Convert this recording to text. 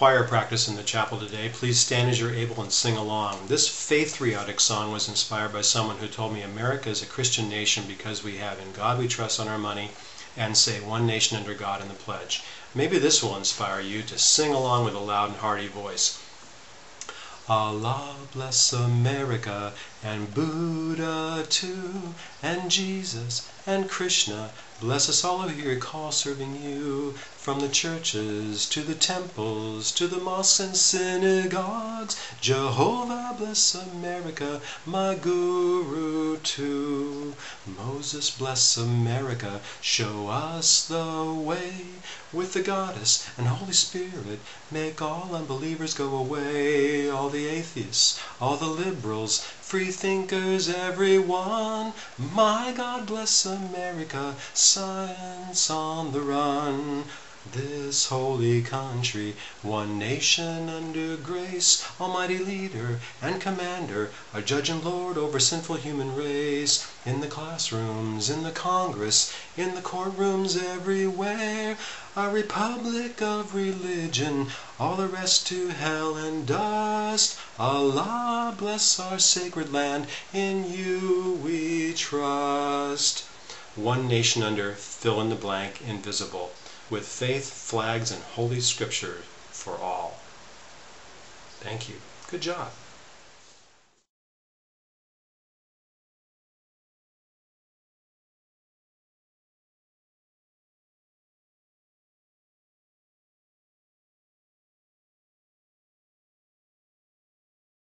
choir practice in the chapel today. Please stand as you're able and sing along. This Faithriotic song was inspired by someone who told me America is a Christian nation because we have "In God We Trust" on our money and say "One nation under God" in the pledge. Maybe this will inspire you to sing along with a loud and hearty voice. Allah bless America, and Buddha too, and Jesus and Krishna. Bless us all who hear your call serving you, from the churches to the temples to the mosques and synagogues. Jehovah bless America, my guru too. Moses bless America, show us the way. With the goddess and Holy Spirit, make all unbelievers go away. All the atheists, all the liberals, freethinkers, everyone. My God bless America, science on the run. This holy country, one nation under grace, almighty leader and commander, our judge and Lord over sinful human race. In the classrooms, in the Congress, in the courtrooms, everywhere, a republic of religion, all the rest to hell and dust. Allah bless our sacred land, in you we trust. One nation under, fill in the blank, invisible, with faith, flags, and holy scripture for all. Thank you. Good job.